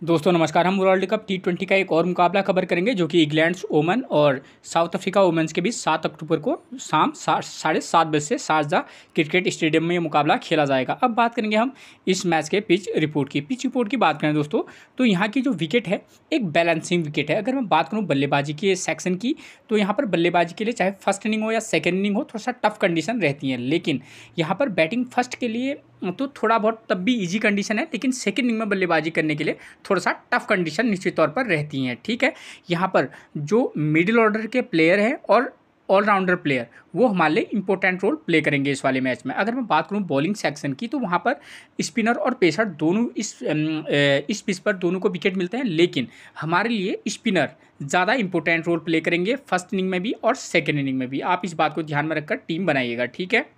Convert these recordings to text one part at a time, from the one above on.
दोस्तों नमस्कार। हम वर्ल्ड कप T20 का एक और मुकाबला कवर करेंगे जो कि इंग्लैंड ओमन और साउथ अफ्रीका वुमेन्स के बीच 7 अक्टूबर को शाम 7:30 बजे से शारजाह क्रिकेट स्टेडियम में ये मुकाबला खेला जाएगा। अब बात करेंगे हम इस मैच के पिच रिपोर्ट की। पिच रिपोर्ट की बात करें दोस्तों तो यहाँ की जो विकेट है एक बैलेंसिंग विकेट है। अगर मैं बात करूँ बल्लेबाजी के सेक्शन की तो यहाँ पर बल्लेबाजी के लिए चाहे फर्स्ट इनिंग हो या सेकेंड इनिंग हो थोड़ा सा टफ कंडीशन रहती है, लेकिन यहाँ पर बैटिंग फर्स्ट के लिए तो थोड़ा बहुत तब भी इजी कंडीशन है, लेकिन सेकंड इनिंग में बल्लेबाजी करने के लिए थोड़ा सा टफ कंडीशन निश्चित तौर पर रहती हैं। ठीक है, यहाँ पर जो मिडिल ऑर्डर के प्लेयर हैं और ऑलराउंडर प्लेयर वो हमारे लिए इंपॉर्टेंट रोल प्ले करेंगे इस वाले मैच में। अगर मैं बात करूँ बॉलिंग सेक्शन की तो वहाँ पर स्पिनर और पेसर दोनों इस पिच पर दोनों को विकेट मिलते हैं, लेकिन हमारे लिए स्पिनर ज़्यादा इंपॉर्टेंट रोल प्ले करेंगे फर्स्ट इनिंग में भी और सेकेंड इनिंग में भी। आप इस बात को ध्यान में रखकर टीम बनाइएगा। ठीक है,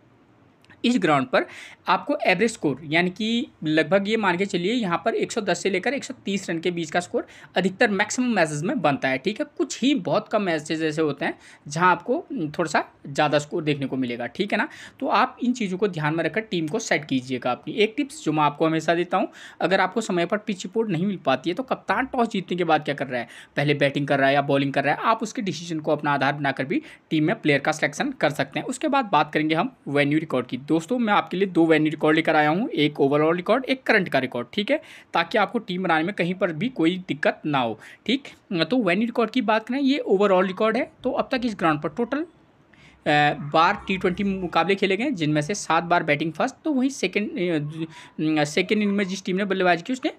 इस ग्राउंड पर आपको एवरेज स्कोर यानी कि लगभग ये मान के चलिए यहाँ पर 110 से लेकर 130 रन के बीच का स्कोर अधिकतर मैक्सिमम मैचेस में बनता है। ठीक है, कुछ ही बहुत कम मैचेस ऐसे होते हैं जहाँ आपको थोड़ा सा ज़्यादा स्कोर देखने को मिलेगा। ठीक है ना, तो आप इन चीज़ों को ध्यान में रखकर टीम को सेट कीजिएगा। अपनी एक टिप्स जो मैं आपको हमेशा देता हूँ, अगर आपको समय पर पिच रिपोर्ट नहीं मिल पाती है तो कप्तान टॉस जीतने के बाद क्या कर रहा है, पहले बैटिंग कर रहा है या बॉलिंग कर रहा है, आप उसके डिसीजन को अपना आधार बनाकर भी टीम में प्लेयर का सिलेक्शन कर सकते हैं। उसके बाद बात करेंगे हम वेन्यू रिकॉर्ड की। दोस्तों मैं आपके लिए 2 वेन्यू रिकॉर्ड लेकर आया हूँ, एक ओवरऑल रिकॉर्ड एक करंट का रिकॉर्ड। ठीक है, ताकि आपको टीम बनाने में कहीं पर भी कोई दिक्कत ना हो। ठीक, तो वेन्यू रिकॉर्ड की बात करें, ये ओवरऑल रिकॉर्ड है। तो अब तक इस ग्राउंड पर टोटल बार T20 मुकाबले खेले गए, जिनमें से 7 बार बैटिंग फर्स्ट, तो वहीं सेकेंड इनिंग में जिस टीम ने बल्लेबाजी की उसने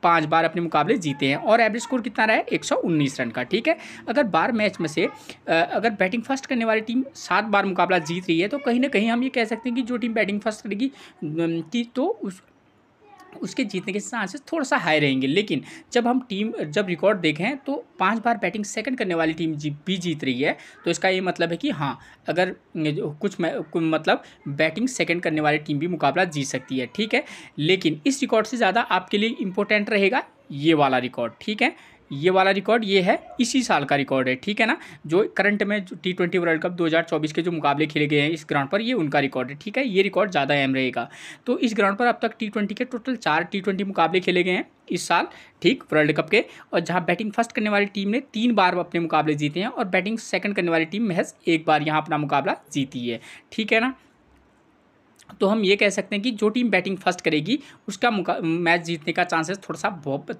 5 बार अपने मुकाबले जीते हैं और एवरेज स्कोर कितना रहा है 119 रन का। ठीक है, अगर बार मैच में से अगर बैटिंग फर्स्ट करने वाली टीम 7 बार मुकाबला जीत रही है तो कहीं ना कहीं हम ये कह सकते हैं कि जो टीम बैटिंग फर्स्ट करेगी की तो उसके जीतने के चांसेस थोड़ा सा हाई रहेंगे। लेकिन जब रिकॉर्ड देखें तो 5 बार बैटिंग सेकंड करने वाली टीम भी जीत रही है, तो इसका ये मतलब है कि हाँ, अगर मतलब बैटिंग सेकंड करने वाली टीम भी मुकाबला जीत सकती है। ठीक है, लेकिन इस रिकॉर्ड से ज़्यादा आपके लिए इंपॉर्टेंट रहेगा ये वाला रिकॉर्ड। ठीक है, ये वाला रिकॉर्ड ये है इसी साल का रिकॉर्ड है। ठीक है ना, जो करंट में जो T20 वर्ल्ड कप 2024 के जो मुकाबले खेले गए हैं इस ग्राउंड पर, ये उनका रिकॉर्ड है। ठीक है, ये रिकॉर्ड ज़्यादा अहम रहेगा। तो इस ग्राउंड पर अब तक T20 के टोटल 4 T20 मुकाबले खेले गए हैं इस साल, ठीक, वर्ल्ड कप के, और जहाँ बैटिंग फर्स्ट करने वाली टीम ने 3 बार अपने मुकाबले जीते हैं और बैटिंग सेकंड करने वाली टीम महज 1 बार यहाँ अपना मुकाबला जीती है। ठीक है ना, तो हम ये कह सकते हैं कि जो टीम बैटिंग फर्स्ट करेगी उसका मैच जीतने का चांसेस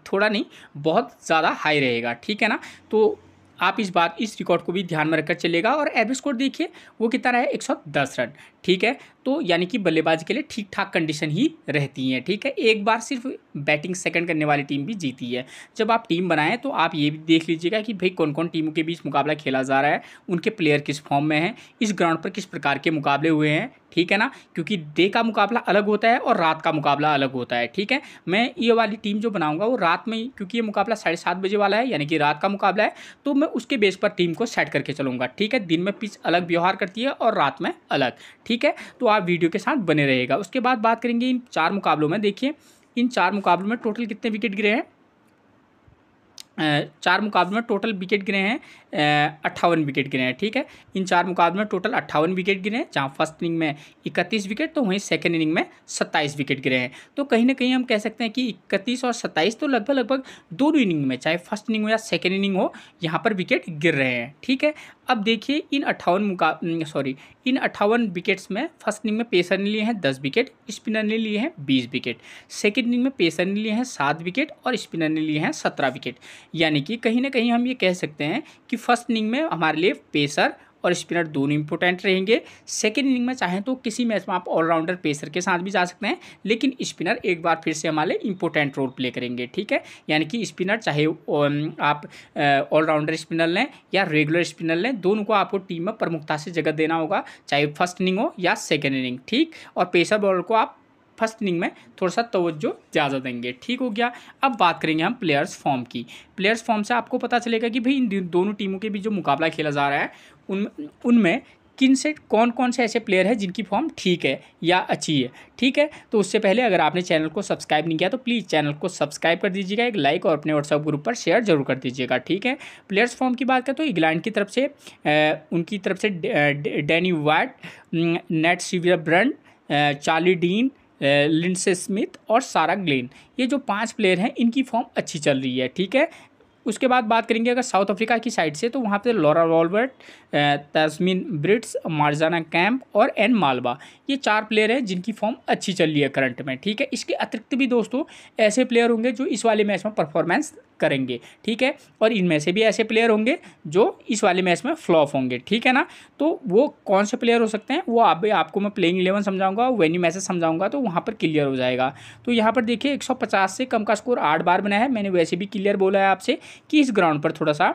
थोड़ा नहीं बहुत ज़्यादा हाई रहेगा। ठीक है ना, तो आप इस रिकॉर्ड को भी ध्यान में रखकर चलेगा। और एवरेज स्कोर देखिए वो कितना रहा है 110 रन। ठीक है, तो यानी कि बल्लेबाजी के लिए ठीक ठाक कंडीशन ही रहती हैं। ठीक है, एक बार सिर्फ बैटिंग सेकंड करने वाली टीम भी जीती है। जब आप टीम बनाएं तो आप ये भी देख लीजिएगा कि भाई कौन कौन टीमों के बीच मुकाबला खेला जा रहा है, उनके प्लेयर किस फॉर्म में हैं, इस ग्राउंड पर किस प्रकार के मुकाबले हुए हैं। ठीक है ना, क्योंकि डे का मुकाबला अलग होता है और रात का मुकाबला अलग होता है। ठीक है, मैं ये वाली टीम जो बनाऊंगा वो रात में, क्योंकि ये मुकाबला 7:30 बजे वाला है यानी कि रात का मुकाबला है, तो मैं उसके बेस पर टीम को सेट करके चलूँगा। ठीक है, दिन में पिच अलग व्यवहार करती है और रात में अलग। ठीक है, तो आप वीडियो के साथ बने रहेगा। उसके बाद बात करेंगे इन 4 मुकाबलों में। देखिए इन 4 मुकाबलों में टोटल कितने विकेट गिरे हैं। 4 मुकाबलों में टोटल विकेट गिरे हैं 58 विकेट गिरे हैं। ठीक है, इन 4 मुकाबलों में टोटल 58 विकेट गिरे हैं, जहाँ फर्स्ट इनिंग में 31 विकेट तो वहीं सेकंड इनिंग में 27 विकेट गिरे हैं। तो कहीं ना कहीं हम कह सकते हैं कि 31 और 27 तो लगभग दोनों इनिंग में, चाहे फर्स्ट इनिंग हो या सेकेंड इनिंग हो, यहाँ पर विकेट गिर रहे हैं। ठीक है, अब देखिए इन 58 विकेट्स में फर्स्ट इनिंग में पेसर ने लिए हैं 10 विकेट, स्पिनर ने लिए हैं 20 विकेट, सेकेंड इनिंग में पेसर ने लिए हैं 7 विकेट और स्पिनर ने लिए हैं 17 विकेट। यानी कि कहीं ना कहीं हम ये कह सकते हैं कि फर्स्ट इनिंग में हमारे लिए पेसर और स्पिनर दोनों इंपॉर्टेंट रहेंगे। सेकेंड इनिंग में चाहें तो किसी मैच में आप ऑलराउंडर पेसर के साथ भी जा सकते हैं, लेकिन स्पिनर एक बार फिर से हमारे इंपॉर्टेंट रोल प्ले करेंगे। ठीक है, यानी कि स्पिनर चाहे आप ऑलराउंडर स्पिनर लें या रेगुलर स्पिनर लें, दोनों को आपको टीम में प्रमुखता से जगह देना होगा, चाहे फर्स्ट इनिंग हो या सेकेंड इनिंग। ठीक, और पेसर बॉलर को आप फर्स्ट इनिंग में थोड़ा सा तवज्जो ज़्यादा देंगे। ठीक हो गया। अब बात करेंगे हम प्लेयर्स फॉर्म की। प्लेयर्स फॉर्म से आपको पता चलेगा कि भाई इन दोनों टीमों के बीच जो मुकाबला खेला जा रहा है उनमें कौन कौन से ऐसे प्लेयर हैं जिनकी फॉर्म ठीक है या अच्छी है। ठीक है, तो उससे पहले अगर आपने चैनल को सब्सक्राइब नहीं किया तो प्लीज़ चैनल को सब्सक्राइब कर दीजिएगा, एक लाइक और अपने व्हाट्सएप ग्रुप पर शेयर जरूर कर दीजिएगा। ठीक है, प्लेयर्स फॉर्म की बात करें तो इंग्लैंड की तरफ से उनकी तरफ से Danny White, Nat Sciver Brunt, Charlie Dean, Lindsey Smith और सारा ग्लेन, ये जो 5 प्लेयर हैं इनकी फॉर्म अच्छी चल रही है, ठीक है। उसके बाद बात करेंगे अगर साउथ अफ्रीका की साइड से, तो वहाँ पे लॉरा वॉल्बर्ट, तस्मिन ब्रिट्स, मार्जाना कैंप और एन मालवा, ये 4 प्लेयर हैं जिनकी फॉर्म अच्छी चल रही है करंट में, ठीक है। इसके अतिरिक्त भी दोस्तों ऐसे प्लेयर होंगे जो इस वाले मैच में परफॉर्मेंस करेंगे, ठीक है, और इनमें से भी ऐसे प्लेयर होंगे जो इस वाले मैच में फ्लॉप होंगे, ठीक है ना। तो वो कौन से प्लेयर हो सकते हैं वो आपको मैं प्लेइंग 11 समझाऊंगा, वेन्यू मैसेज समझाऊंगा, तो वहाँ पर क्लियर हो जाएगा। तो यहाँ पर देखिए 150 से कम का स्कोर 8 बार बना है। मैंने वैसे भी क्लियर बोला है आपसे कि इस ग्राउंड पर थोड़ा सा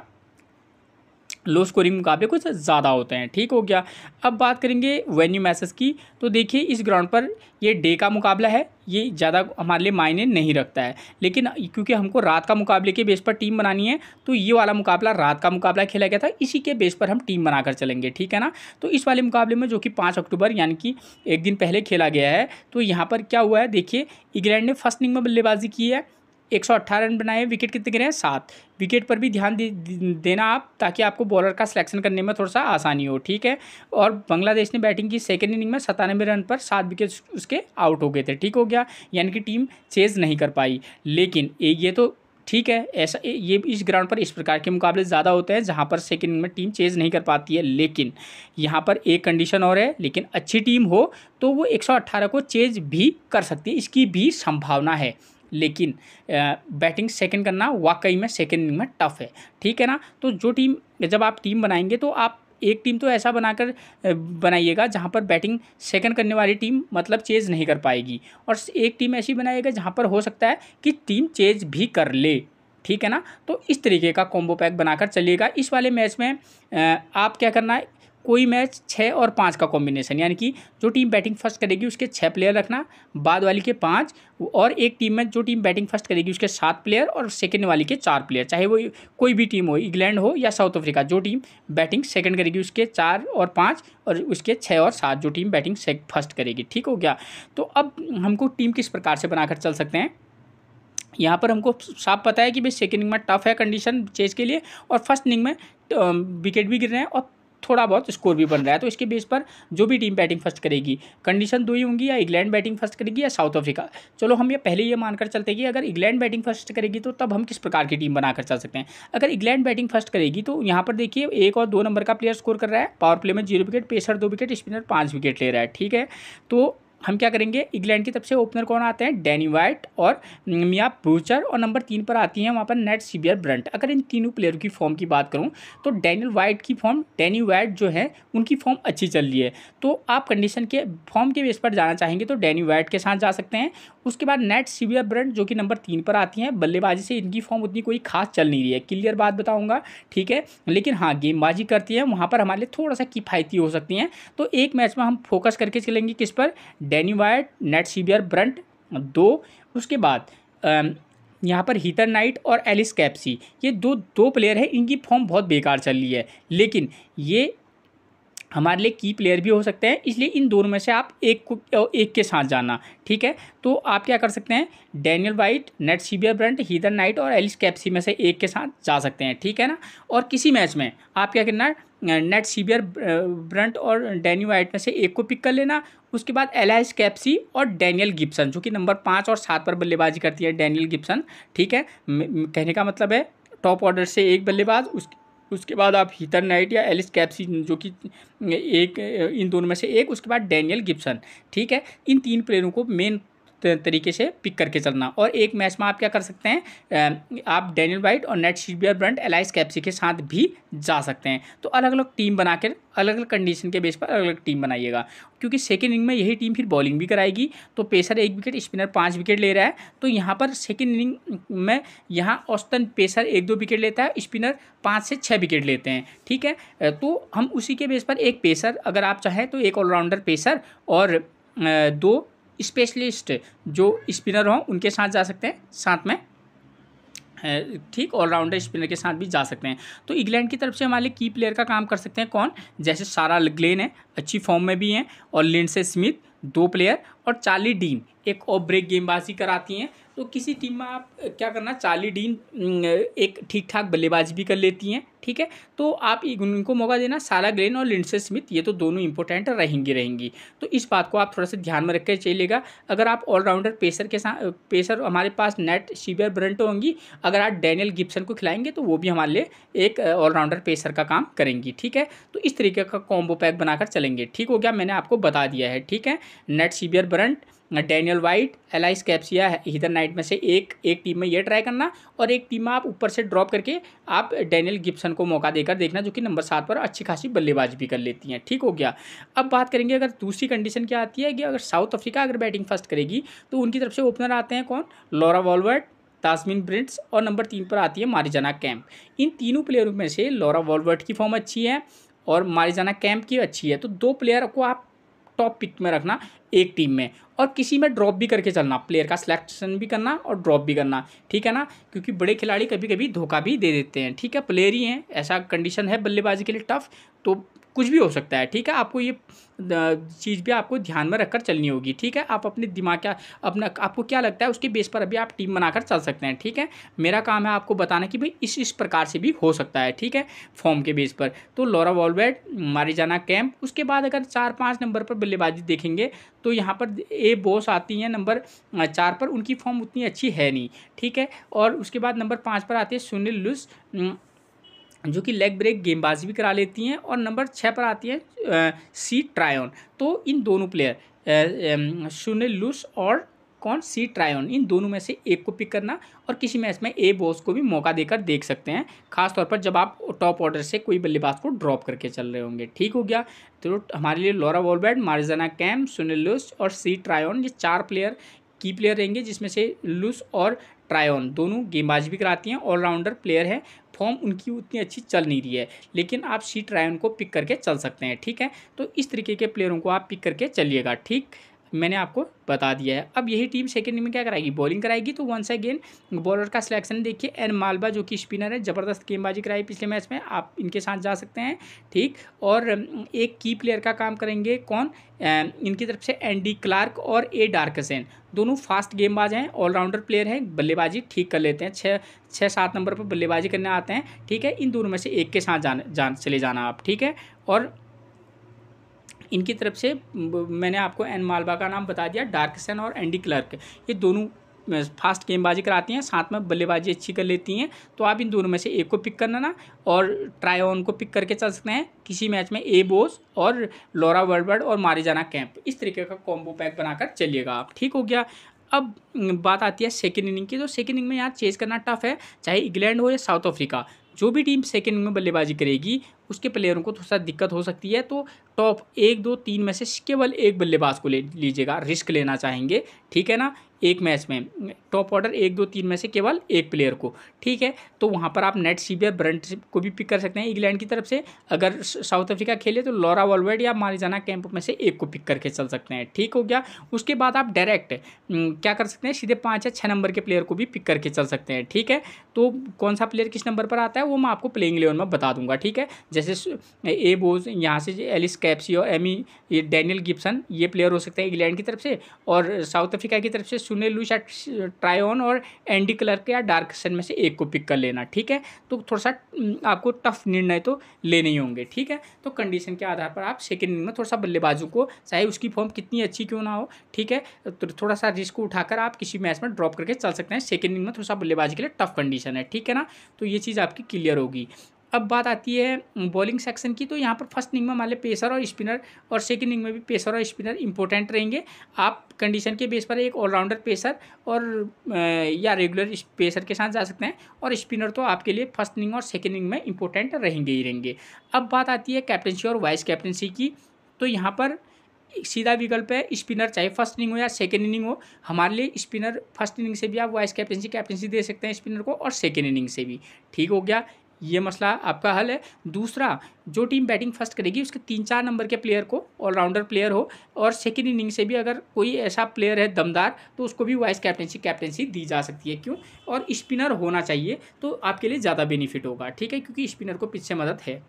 लो स्कोरिंग मुकाबले कुछ ज़्यादा होते हैं, ठीक हो गया। अब बात करेंगे वेन्यू मैचेस की, तो देखिए इस ग्राउंड पर ये डे का मुकाबला है, ये ज़्यादा हमारे लिए मायने नहीं रखता है, लेकिन क्योंकि हमको रात का मुकाबले के बेस पर टीम बनानी है, तो ये वाला मुकाबला रात का मुकाबला खेला गया था, इसी के बेस पर हम टीम बनाकर चलेंगे, ठीक है ना। तो इस वाले मुकाबले में जो कि 5 अक्टूबर यानी कि एक दिन पहले खेला गया है, तो यहाँ पर क्या हुआ है देखिए, इंग्लैंड ने फर्स्ट इनिंग में बल्लेबाजी की है, 118 रन बनाए, विकेट कितने गिरे हैं 7। विकेट पर भी ध्यान देना आप, ताकि आपको बॉलर का सिलेक्शन करने में थोड़ा सा आसानी हो, ठीक है। और बांग्लादेश ने बैटिंग की सेकेंड इनिंग में 97 रन पर 7 विकेट उसके आउट हो गए थे, ठीक हो गया, यानी कि टीम चेज नहीं कर पाई। लेकिन ये तो ठीक है, ऐसा ये इस ग्राउंड पर इस प्रकार के मुकाबले ज़्यादा होते हैं जहाँ पर सेकेंड इनिंग में टीम चेज नहीं कर पाती है, लेकिन यहाँ पर एक कंडीशन और है, लेकिन अच्छी टीम हो तो वो 118 को चेज भी कर सकती है, इसकी भी संभावना है। लेकिन बैटिंग सेकंड करना वाकई में सेकंड इनिंग में टफ है, ठीक है ना। तो जो टीम, जब आप टीम बनाएंगे तो आप एक टीम तो ऐसा बनाकर बनाइएगा जहां पर बैटिंग सेकंड करने वाली टीम मतलब चेज नहीं कर पाएगी, और एक टीम ऐसी बनाइएगा जहां पर हो सकता है कि टीम चेज भी कर ले, ठीक है ना। तो इस तरीके का कॉम्बो पैक बनाकर चलिएगा। इस वाले मैच में आप क्या करना है, कोई मैच 6 और 5 का कॉम्बिनेशन, यानी कि जो टीम बैटिंग फर्स्ट करेगी उसके 6 प्लेयर रखना, बाद वाली के 5, और एक टीम में जो टीम बैटिंग फर्स्ट करेगी उसके 7 प्लेयर और सेकंड वाली के 4 प्लेयर, चाहे वो कोई भी टीम हो, इंग्लैंड हो या साउथ अफ्रीका, जो टीम बैटिंग सेकंड करेगी उसके 4 और 5 और उसके 6 और 7 जो टीम बैटिंग फर्स्ट करेगी, ठीक हो गया। तो अब हमको टीम किस प्रकार से बनाकर चल सकते हैं, यहाँ पर हमको साफ पता है कि भाई सेकेंड इनिंग में टफ है कंडीशन चेज के लिए, और फर्स्ट इनिंग में विकेट भी गिर रहे हैं और थोड़ा बहुत स्कोर भी बन रहा है, तो इसके बेस पर जो भी टीम बैटिंग फर्स्ट करेगी, कंडीशन 2 ही होंगी, या इंग्लैंड बैटिंग फर्स्ट करेगी या साउथ अफ्रीका। चलो हम ये पहले ये मानकर चलते हैं कि अगर इंग्लैंड बैटिंग फर्स्ट करेगी तो तब हम किस प्रकार की टीम बनाकर चल सकते हैं। अगर इंग्लैंड बैटिंग फर्स्ट करेगी तो यहाँ पर देखिए 1 और 2 नंबर का प्लेयर स्कोर कर रहा है, पावर प्ले में 0 wicket, pacer 2 wicket, spinner 5 wicket ले रहा है, ठीक है। तो हम क्या करेंगे, इंग्लैंड की तरफ से ओपनर कौन आते हैं, डैनी वाइट और मिया ब्रूचर, और नंबर 3 पर आती हैं वहाँ पर नेट सीबियर ब्रंट। अगर इन तीनों प्लेयरों की फॉर्म की बात करूँ तो डैनी वाइट जो है उनकी फॉर्म अच्छी चल रही है, तो आप कंडीशन के फॉर्म के बेस पर जाना चाहेंगे तो डैनी वाइट के साथ जा सकते हैं। उसके बाद नेट सीबियर ब्रंट जो कि नंबर 3 पर आती हैं, बल्लेबाजी से इनकी फॉर्म उतनी कोई खास चल नहीं रही है, क्लियर बात बताऊँगा, ठीक है, लेकिन हाँ गेंदबाजी करती हैं, वहाँ पर हमारे लिए थोड़ा सा किफ़ायती हो सकती हैं। तो एक मैच में हम फोकस करके चलेंगे किस पर, Danny White, Nat Sciver Brunt 2, उसके बाद यहाँ पर हीथर नाइट और एलिस कैप्सी, ये दो प्लेयर है, इनकी फॉर्म बहुत बेकार चल रही है, लेकिन ये हमारे लिए की प्लेयर भी हो सकते हैं, इसलिए इन दोनों में से आप एक के साथ जाना, ठीक है। तो आप क्या कर सकते हैं, Danielle Wyatt, Nat Sciver Brunt, Heather Knight और एलिस कैप्सी में से एक के साथ जा सकते हैं, ठीक है ना। और किसी मैच में आप क्या करना है, नेट सीबियर ब्रंट और डैनियल वाइट में से एक को पिक कर लेना, उसके बाद एलिस कैप्सी और डैनियल गिब्सन जो कि नंबर 5 और 7 पर बल्लेबाजी करती है, डैनियल गिब्सन, ठीक है। कहने का मतलब है टॉप ऑर्डर से एक बल्लेबाज, उसके बाद आप हीथर नाइट या एलिस कैप्सी जो कि एक, इन दोनों में से एक, उसके बाद डैनियल गिब्सन, ठीक है। इन 3 प्लेयरों को मेन तरीके से पिक करके चलना, और एक मैच में आप क्या कर सकते हैं, आप डैनियल वाइट और net Sciver Brunt Alice Capsey के साथ भी जा सकते हैं। तो अलग अलग टीम बनाकर अलग अलग कंडीशन के बेस पर अलग अलग टीम बनाइएगा, क्योंकि सेकेंड इनिंग में यही टीम फिर बॉलिंग भी कराएगी। तो पेसर 1 विकेट, स्पिनर 5 विकेट ले रहा है, तो यहाँ पर सेकेंड इनिंग में यहाँ औसतन पेसर 1-2 विकेट लेता है, स्पिनर 5 से 6 विकेट लेते हैं, ठीक है। तो हम उसी के बेस पर एक पेसर, अगर आप चाहें तो एक ऑलराउंडर पेसर और 2 स्पेशलिस्ट जो स्पिनर हों उनके साथ जा सकते हैं, साथ में ठीक ऑलराउंडर स्पिनर के साथ भी जा सकते हैं। तो इंग्लैंड की तरफ से हमारे की प्लेयर का काम कर सकते हैं कौन, जैसे सारा ग्लेन है, अच्छी फॉर्म में भी हैं, और लिंडसे स्मिथ 2 प्लेयर, और चार्ली डीन एक ऑफ ब्रेक गेंदबाजी कराती हैं। तो किसी टीम में आप क्या करना, चार्ली डीन एक ठीक ठाक बल्लेबाजी भी कर लेती हैं, ठीक है, तो आप उनको मौका देना। सारा ग्लेन और लिंडसे स्मिथ ये तो दोनों इंपॉर्टेंट रहेंगी। तो इस बात को आप थोड़ा सा ध्यान में रख कर चलिएगा। अगर आप ऑलराउंडर पेसर के साथ, पेसर हमारे पास नेट सीवियर ब्रंट होंगी, अगर आप डैनियल गिब्सन को खिलाएंगे तो वो भी हमारे लिए एक ऑलराउंडर पेसर का काम करेंगी, ठीक है। तो इस तरीके का कॉम्बो पैक बनाकर चलेंगे, ठीक हो गया, मैंने आपको बता दिया है, ठीक है। Nat Sciver Brunt, Danielle Wyatt, Alice Capsey, Heather Knight में से एक टीम में ये ट्राई करना, और एक टीम में आप ऊपर से ड्रॉप करके आप डैनियल गिब्सन को मौका देकर देखना, जो कि नंबर 7 पर अच्छी खासी बल्लेबाजी भी कर लेती हैं, ठीक हो गया। अब बात करेंगे अगर दूसरी कंडीशन क्या आती है कि अगर साउथ अफ्रीका अगर बैटिंग फर्स्ट करेगी तो उनकी तरफ से ओपनर आते हैं कौन, लॉरा वॉल्वर्ट, तास्मिन ब्रिंट्स, और नंबर 3 पर आती है मारिजाना कैंप। इन तीनों प्लेयरों में से लॉरा वॉल्वर्ट की फॉर्म अच्छी है और मारिजाना कैंप की अच्छी है, तो 2 प्लेयर को आप टॉप पिक में रखना एक टीम में, और किसी में ड्रॉप भी करके चलना, प्लेयर का सिलेक्शन भी करना और ड्रॉप भी करना, ठीक है ना, क्योंकि बड़े खिलाड़ी कभी कभी धोखा भी दे देते हैं, ठीक है, प्लेयर ही हैं, ऐसा कंडीशन है बल्लेबाजी के लिए टफ, तो कुछ भी हो सकता है, ठीक है। आपको ये चीज़ भी आपको ध्यान में रखकर चलनी होगी, ठीक है। आप अपने दिमाग का अपना आपको क्या लगता है उसके बेस पर अभी आप टीम बनाकर चल सकते हैं, ठीक है। मेरा काम है आपको बताना कि भाई इस प्रकार से भी हो सकता है, ठीक है, फॉर्म के बेस पर। तो लॉरा वॉल्वर्ट, मारिजाना कैंप, उसके बाद अगर 4-5 नंबर पर बल्लेबाजी देखेंगे तो यहाँ पर ए बोस आती हैं नंबर 4 पर, उनकी फॉर्म उतनी अच्छी है नहीं, ठीक है। और उसके बाद नंबर 5 पर आती है सुनील लुस, जो कि लेग ब्रेक गेंदबाजी भी करा लेती हैं, और नंबर 6 पर आती है सी ट्रायन। तो इन दोनों प्लेयर सुनील लुस और कौन, सी ट्रायन, इन दोनों में से एक को पिक करना, और किसी मैच में ए बॉस को भी मौका देकर देख सकते हैं, खासतौर पर जब आप टॉप ऑर्डर से कोई बल्लेबाज को ड्रॉप करके चल रहे होंगे, ठीक हो गया। तो हमारे लिए लॉरा वॉल्वर्ट, मारिजाना कैंप, सुनील लुस और सी ट्रायन, ये 4 प्लेयर की प्लेयर रहेंगे, जिसमें से लुस और ट्रायन दोनों गेंदबाजी भी कराती हैं, ऑलराउंडर प्लेयर है, फॉर्म उनकी उतनी अच्छी चल नहीं रही है, लेकिन आप सी ट्रायन को पिक करके चल सकते हैं, ठीक है। तो इस तरीके के प्लेयरों को आप पिक करके चलिएगा, ठीक, मैंने आपको बता दिया है। अब यही टीम सेकंड में क्या कराएगी, बॉलिंग कराएगी। तो वंस अगेन बॉलर का सिलेक्शन देखिए, एन मालबा जो कि स्पिनर है, ज़बरदस्त गेंदबाजी कराई पिछले मैच में, आप इनके साथ जा सकते हैं, ठीक। और एक की प्लेयर का काम करेंगे कौन, इनकी तरफ से एंडी क्लार्क और ए डार्कसेन, दोनों फास्ट गेंदबाज हैं, ऑलराउंडर प्लेयर हैं, बल्लेबाजी ठीक कर लेते हैं, 6-7 नंबर पर बल्लेबाजी करने आते हैं, ठीक है। इन दोनों में से एक के साथ चले जाना आप, ठीक है। और इनकी तरफ से मैंने आपको एन मालबा का नाम बता दिया, डार्कसन और एंडी क्लर्क, ये दोनों फास्ट गेंदबाजी कराती हैं, साथ में बल्लेबाजी अच्छी कर लेती हैं। तो आप इन दोनों में से एक को पिक करना ना, और ट्रायन को पिक करके चल सकते हैं किसी मैच में, ए बोस और लॉरा वॉल्वर्ट और मारिजाना कैंप, इस तरीके का कॉम्बो पैक बनाकर चलिएगा आप, ठीक हो गया। अब बात आती है सेकेंड इनिंग की। तो सेकेंड इनिंग में यहाँ चेस करना टफ है, चाहे इंग्लैंड हो या साउथ अफ्रीका, जो भी टीम सेकेंड इनिंग में बल्लेबाजी करेगी उसके प्लेयरों को थोड़ा सा दिक्कत हो सकती है। तो टॉप 1, 2, 3 में से केवल एक बल्लेबाज को ले लीजिएगा, रिस्क लेना चाहेंगे, ठीक है ना, एक मैच में टॉप ऑर्डर 1, 2, 3 में से केवल एक प्लेयर को, ठीक है। तो वहाँ पर आप नेट सीवियर ब्रंट को भी पिक कर सकते हैं इंग्लैंड की तरफ से। अगर साउथ अफ्रीका खेले तो लॉरा वॉल्वर्ट या मारिजाना कैंप में से एक को पिक करके चल सकते हैं, ठीक हो गया। उसके बाद आप डायरेक्ट क्या कर सकते हैं, सीधे 5 या 6 नंबर के प्लेयर को भी पिक करके चल सकते हैं, ठीक है। तो कौन सा प्लेयर किस नंबर पर आता है वो मैं आपको प्लेइंग 11 में बता दूंगा, ठीक है। जैसे ए बोज, यहाँ से एलिस कैप्सियो, एमी, ये डैनियल गिब्सन, ये प्लेयर हो सकते हैं इंग्लैंड की तरफ से, और साउथ अफ्रीका की तरफ से सुनील लुइस, ट्रायन और एंडी क्लर्क या डार्कसन में से एक को पिक कर लेना, ठीक है। तो थोड़ा सा आपको टफ निर्णय तो लेने ही होंगे, ठीक है। तो कंडीशन के आधार पर आप सेकेंड इनिंग में थोड़ा सा बल्लेबाजों को, चाहे उसकी फॉर्म कितनी अच्छी क्यों ना हो, ठीक है, तो थोड़ा सा रिस्क उठाकर आप किसी मैच में ड्रॉप करके चल सकते हैं। सेकेंड इनिंग में थोड़ा सा बल्लेबाजी के लिए टफ कंडीशन है, ठीक है ना। तो ये चीज़ आपकी क्लियर होगी। अब बात आती है बॉलिंग सेक्शन की। तो यहाँ पर फर्स्ट इनिंग में मान लें पेसर और स्पिनर, और सेकंड इनिंग में भी पेसर और स्पिनर इंपॉर्टेंट रहेंगे। आप कंडीशन के बेस पर एक ऑलराउंडर पेसर और या रेगुलर पेसर के साथ जा सकते हैं, और स्पिनर तो आपके लिए फर्स्ट इनिंग और सेकंड इनिंग में इंपॉर्टेंट रहेंगे ही रहेंगे। अब बात आती है कैप्टनसी और वाइस कैप्टनसी की। तो यहाँ पर सीधा विकल्प है स्पिनर, चाहे फर्स्ट इनिंग हो या सेकेंड इनिंग हो। हमारे लिए स्पिनर फर्स्ट इनिंग से भी आप वाइस कैप्टनसी दे सकते हैं स्पिनर को, और सेकेंड इनिंग से भी, ठीक हो गया। ये मसला आपका हल है। दूसरा, जो टीम बैटिंग फर्स्ट करेगी उसके 3-4 नंबर के प्लेयर को, ऑलराउंडर प्लेयर हो, और सेकेंड इनिंग से भी अगर कोई ऐसा प्लेयर है दमदार तो उसको भी वाइस कैप्टनसी दी जा सकती है। क्यों? और स्पिनर होना चाहिए तो आपके लिए ज़्यादा बेनिफिट होगा, ठीक है, क्योंकि स्पिनर को पिच से मदद है।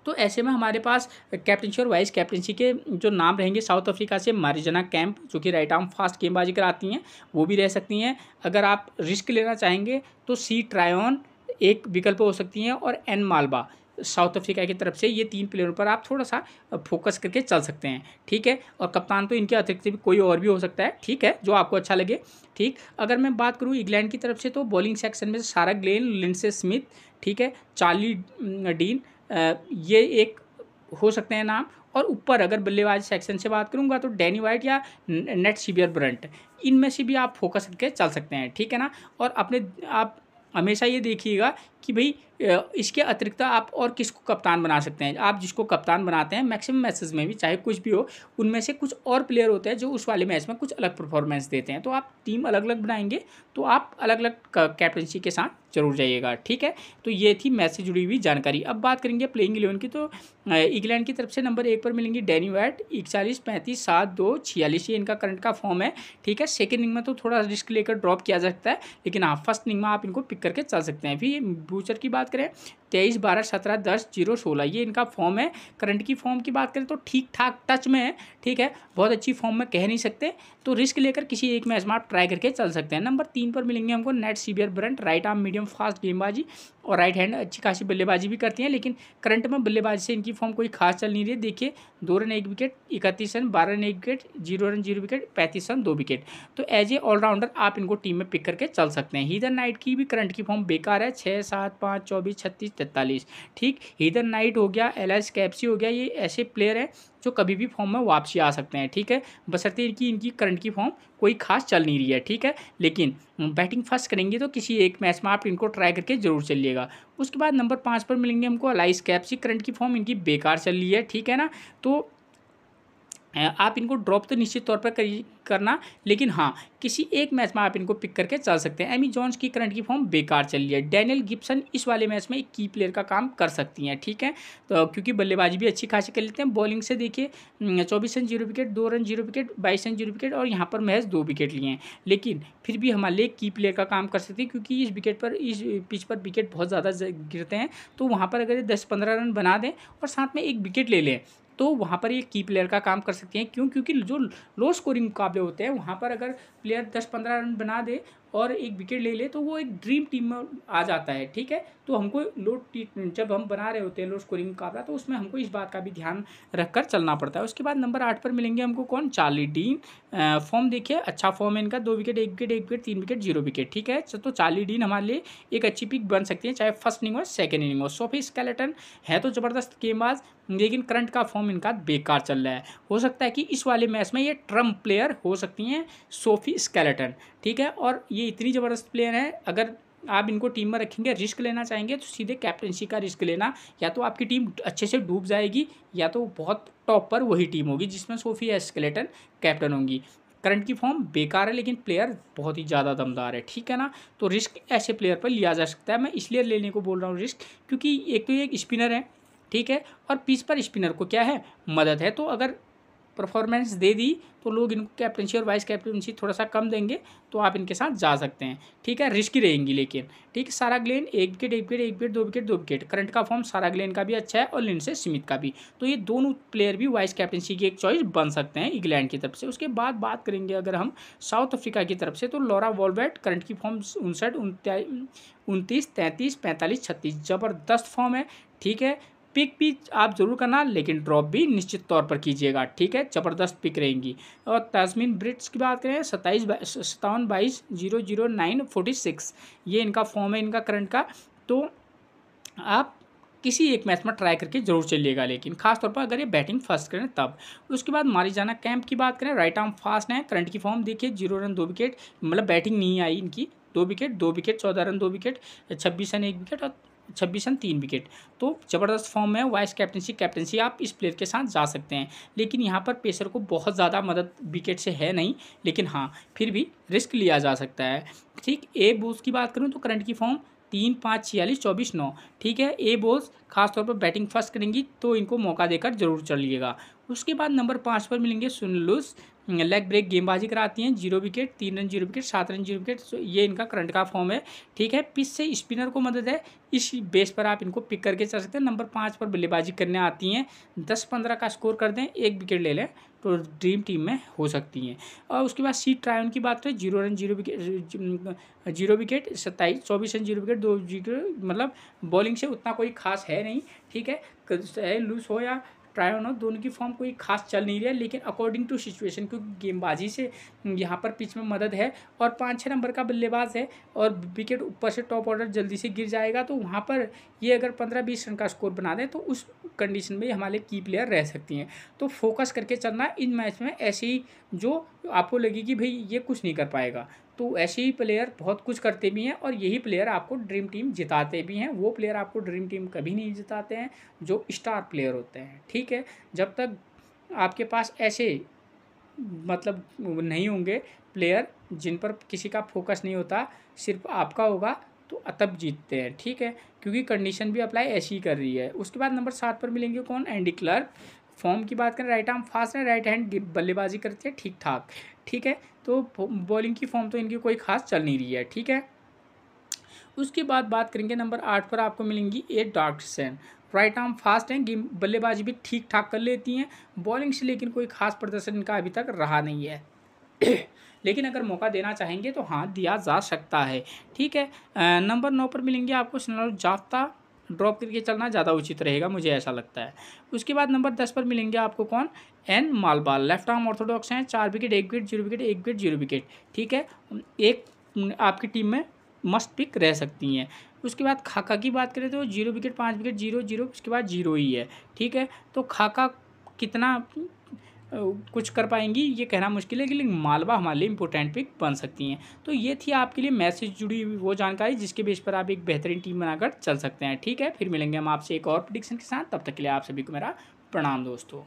तो ऐसे में हमारे पास कैप्टनसी और वाइस कैप्टनसी के जो नाम रहेंगे, साउथ अफ्रीका से मारिजाना कैंप जो कि राइट आर्म फास्ट गेंदबाजी कराती हैं, वो भी रह सकती हैं। अगर आप रिस्क लेना चाहेंगे तो सी ट्रायन एक विकल्प हो सकती हैं, और एन मालबा साउथ अफ्रीका की तरफ से। ये 3 प्लेयरों पर आप थोड़ा सा फोकस करके चल सकते हैं, ठीक है। और कप्तान तो इनके अतिरिक्त भी कोई और भी हो सकता है, ठीक है, जो आपको अच्छा लगे, ठीक। अगर मैं बात करूँ इंग्लैंड की तरफ से तो बॉलिंग सेक्शन में सारा ग्लेन, लिंडसे स्मिथ, ठीक है, चार्ली डीन, ये एक हो सकते हैं नाम। और ऊपर अगर बल्लेबाज सेक्शन से बात करूंगा तो डैनी वाइट या नेट सीवियर ब्रंट, इनमें से भी आप फोकस करके चल सकते हैं, ठीक है ना। और अपने आप हमेशा ये देखिएगा कि भाई इसके अतिरिक्त आप और किसको कप्तान बना सकते हैं। आप जिसको कप्तान बनाते हैं मैक्सिमम मैचेस में भी, चाहे कुछ भी हो, उनमें से कुछ और प्लेयर होते हैं जो उस वाले मैच में कुछ अलग परफॉर्मेंस देते हैं। तो आप टीम अलग अलग बनाएंगे तो आप अलग अलग कैप्टनसी के साथ जरूर जाइएगा, ठीक है। तो ये थी मैच से जुड़ी हुई जानकारी। अब बात करेंगे प्लेइंग 11 की। तो इंग्लैंड की तरफ से नंबर 1 पर मिलेंगी डैनी वाइट, 41, 35, 7, 2, 46, ये इनका करंट का फॉर्म है, ठीक है। सेकेंड इनिंग में तो थोड़ा रिस्क लेकर ड्रॉप किया जा सकता है, लेकिन हाँ फर्स्ट इनिंग में आप इनको पिक करके चल सकते हैं। फिर बूचर की बात करें, 23, 12, 17, 10, 0, 16, ये इनका फॉर्म है। करंट की फॉर्म की बात करें तो ठीक ठाक टच में है, ठीक है, बहुत अच्छी फॉर्म में कह नहीं सकते, तो रिस्क लेकर किसी एक मैच में आप ट्राई करके चल सकते हैं। नंबर 3 पर मिलेंगे हमको net Sciver Brunt, right arm medium fast गेंदबाजी और राइट हैंड अच्छी खासी बल्लेबाजी भी करती हैं, लेकिन करंट में बल्लेबाजी से इनकी फॉर्म कोई खास चल नहीं रही है। देखिए 2 run 1 wicket, 31 run, 12 run 1 wicket, 0 run 0 wicket, 35 run 2 wicket. तो एज ए ऑलराउंडर आप इनको टीम में पिक करके चल सकते हैं। हीदर नाइट की भी करंट की फॉर्म बेकार है, 6, 7, 5, 24, 36, 43, ठीक। हीदर नाइट हो गया, एलिस कैप्सी हो गया, ये ऐसे प्लेयर हैं जो कभी भी फॉर्म में वापसी आ सकते हैं, ठीक है, बशर्ते इनकी करंट की फॉर्म कोई खास चल नहीं रही है, ठीक है। लेकिन बैटिंग फर्स्ट करेंगे तो किसी एक मैच में आप इनको ट्राई करके जरूर चलिएगा। उसके बाद नंबर 5 पर मिलेंगे हमको एलिस कैप्सी, करंट की फॉर्म इनकी बेकार चल रही है, ठीक है ना। तो आप इनको ड्रॉप तो निश्चित तौर पर करना, लेकिन हाँ किसी एक मैच में आप इनको पिक करके चल सकते हैं। एमी जॉन्स की करंट की फॉर्म बेकार चल रही है। डैनियल गिब्सन इस वाले मैच में एक की प्लेयर का काम कर सकती हैं, ठीक है, तो क्योंकि बल्लेबाजी भी अच्छी खासी कर लेते हैं। बॉलिंग से देखिए 24 run 0 wicket, 2 run 0 wicket, 22 run 0 wicket, और यहाँ पर महज 2 विकेट लिए हैं, लेकिन फिर भी हमारे लिए की प्लेयर का काम कर सकती है, क्योंकि इस विकेट पर, इस पिच पर विकेट बहुत ज़्यादा गिरते हैं। तो वहाँ पर अगर 10-15 रन बना दें और साथ में एक विकेट ले लें तो वहाँ पर ये की प्लेयर का काम कर सकती हैं। क्यों? क्योंकि जो लो स्कोरिंग मुकाबले होते हैं वहाँ पर अगर प्लेयर 10-15 रन बना दे और एक विकेट ले ले तो वो एक ड्रीम टीम में आ जाता है, ठीक है। तो हमको जब हम बना रहे होते हैं लो स्कोरिंग मुकाबला, तो उसमें हमको इस बात का भी ध्यान रखकर चलना पड़ता है। उसके बाद नंबर 8 पर मिलेंगे हमको कौन, चार्ली डीन। फॉर्म देखिए अच्छा फॉर्म है इनका, 2 wicket 1 wicket 1 wicket 3 wicket 0 wicket, ठीक है। तो चार्ली डीन हमारे लिए एक अच्छी पिक बन सकती है, चाहे फर्स्ट इनिंग हो सेकेंड इनिंग हो। सोफी स्केलेटन है तो ज़बरदस्त गेंदबाज, लेकिन करंट का फॉर्म इनका बेकार चल रहा है। हो सकता है कि इस वाले मैच में ये ट्रम्प प्लेयर हो सकती हैं सोफी स्केलेटन, ठीक है। और ये इतनी ज़बरदस्त प्लेयर है, अगर आप इनको टीम में रखेंगे, रिस्क लेना चाहेंगे तो सीधे कैप्टनसी का रिस्क लेना, या तो आपकी टीम अच्छे से डूब जाएगी या तो बहुत टॉप पर वही टीम होगी जिसमें सोफी स्केलेटन कैप्टन होंगी। करंट की फॉर्म बेकार है लेकिन प्लेयर बहुत ही ज़्यादा दमदार है, ठीक है ना। तो रिस्क ऐसे प्लेयर पर लिया जा सकता है। मैं इसलिए लेने को बोल रहा हूँ रिस्क, क्योंकि एक तो ये एक स्पिनर है, ठीक है, और पिच पर स्पिनर को क्या है, मदद है। तो अगर परफॉर्मेंस दे दी तो लोग इनको कैप्टनसी और वाइस कैप्टनसी थोड़ा सा कम देंगे, तो आप इनके साथ जा सकते हैं, ठीक है। रिस्की रहेंगी लेकिन, ठीक है। Sarah Glenn 1 wicket 1 wicket 1 wicket 2 wicket 2 wicket, current का फॉर्म सारा ग्लेन का भी अच्छा है और लिंडसे स्मिथ का भी। तो ये दोनों प्लेयर भी वाइस कैप्टनसी की एक चॉइस बन सकते हैं इंग्लैंड की तरफ से। उसके बाद बात करेंगे अगर हम साउथ अफ्रीका की तरफ से, तो लॉरा वॉल्वेट, करंट की फॉर्म 59, 29, 33, 45, 36, ज़बरदस्त फॉर्म है, ठीक है। पिक भी आप जरूर करना, लेकिन ड्रॉप भी निश्चित तौर पर कीजिएगा, ठीक है, ज़बरदस्त पिक रहेंगी। और तस्मीन ब्रिट्स की बात करें 27, 57, 22, 0, 0, 9, 46, ये इनका फॉर्म है इनका करंट का। तो आप किसी एक मैच में ट्राई करके जरूर चलिएगा, लेकिन खासतौर पर अगर ये बैटिंग फर्स्ट करें तब। उसके बाद मारिजाना कैंप की बात करें, राइट आर्म फास्ट है, करंट की फॉर्म देखिए 0 रन 2 विकेट, मतलब बैटिंग नहीं आई इनकी, 2 wicket 2 wicket, 14 run 2 wicket, 26 run 1 wicket और 26 रन 3 विकेट। तो ज़बरदस्त फॉर्म है। वाइस कैप्टनसी आप इस प्लेयर के साथ जा सकते हैं, लेकिन यहाँ पर पेसर को बहुत ज़्यादा मदद विकेट से है नहीं, लेकिन हाँ फिर भी रिस्क लिया जा सकता है, ठीक। ए बोस की बात करूँ तो करंट की फॉर्म 3, 5, 46, 24, 9, ठीक है। ए बोस खासतौर पर बैटिंग फर्स्ट करेंगी तो इनको मौका देकर जरूर चलिएगा। उसके बाद नंबर 5 पर मिलेंगे सुनलुस, लेग ब्रेक गेंदबाजी कराती हैं, 0 wicket, 3 run 0 wicket, 7 run 0 wicket. ये इनका करंट का फॉर्म है, ठीक है। पिच से स्पिनर को मदद है, इस बेस पर आप इनको पिक करके चल सकते हैं। नंबर 5 पर बल्लेबाजी करने आती हैं, 10-15 का स्कोर कर दें, 1 विकेट ले लें तो ड्रीम टीम में हो सकती हैं। और उसके बाद सी ट्रायन की बात करें, 0 run 0 wicket, 0 wicket, 24 run 0 wicket, 2 wicket, मतलब बॉलिंग से उतना कोई खास है नहीं, ठीक है। लूज हो या ट्रायन हो, दोनों की फॉर्म कोई खास चल नहीं रही है, लेकिन अकॉर्डिंग टू सिचुएशन, क्योंकि गेंदबाजी से यहाँ पर पिच में मदद है और 5-6 नंबर का बल्लेबाज है और विकेट ऊपर से टॉप ऑर्डर जल्दी से गिर जाएगा, तो वहाँ पर ये अगर 15-20 रन का स्कोर बना दें तो उस कंडीशन में हमारे की प्लेयर रह सकती हैं। तो फोकस करके चलना इन मैच में, ऐसे ही जो आपको लगे कि भाई ये कुछ नहीं कर पाएगा, तो ऐसे ही प्लेयर बहुत कुछ करते भी हैं और यही प्लेयर आपको ड्रीम टीम जिताते भी हैं। वो प्लेयर आपको ड्रीम टीम कभी नहीं जिताते हैं जो स्टार प्लेयर होते हैं, ठीक है। जब तक आपके पास ऐसे मतलब नहीं होंगे प्लेयर जिन पर किसी का फोकस नहीं होता, सिर्फ आपका होगा, तो तब जीतते हैं, ठीक है। क्योंकि कंडीशन भी अप्लाई ऐसी ही कर रही है। उसके बाद नंबर 7 पर मिलेंगे कौन, एंडी क्लर्क। फॉर्म की बात करें, राइट आर्म फास्ट है, राइट हैंड बल्लेबाजी करते हैं ठीक ठाक, ठीक है। तो बॉलिंग की फॉर्म तो इनकी कोई खास चल नहीं रही है, ठीक है। उसके बाद बात करेंगे नंबर 8 पर आपको मिलेंगी ए डॉक्टरसन। राइट आर्म फास्ट हैं, गेम बल्लेबाजी भी ठीक ठाक कर लेती हैं, बॉलिंग से लेकिन कोई खास प्रदर्शन इनका अभी तक रहा नहीं है लेकिन अगर मौका देना चाहेंगे तो हाँ दिया जा सकता है, ठीक है। नंबर 9 पर मिलेंगे आपको स्नोर जाफ्ता, ड्रॉप करके चलना ज़्यादा उचित रहेगा, मुझे ऐसा लगता है। उसके बाद नंबर 10 पर मिलेंगे आपको कौन, एन मालबाल। लेफ्ट आर्म ऑर्थोडॉक्स हैं, 4 wicket, 1 wicket, 0 wicket, 1 wicket, 0 wicket, ठीक है। एक आपकी टीम में मस्ट पिक रह सकती हैं। उसके बाद खाका की बात करें तो 0 विकेट, 5 विकेट, 0 0, उसके बाद 0 ही है, ठीक है। तो खाका कितना कुछ कर पाएंगी ये कहना मुश्किल है, लेकिन मालवा हमारे लिए इंपॉर्टेंट पिक बन सकती हैं। तो ये थी आपके लिए मैच से जुड़ी हुई वो जानकारी जिसके बेस पर आप एक बेहतरीन टीम बनाकर चल सकते हैं, ठीक है। फिर मिलेंगे हम आपसे एक और प्रेडिक्शन के साथ, तब तक के लिए आप सभी को मेरा प्रणाम दोस्तों।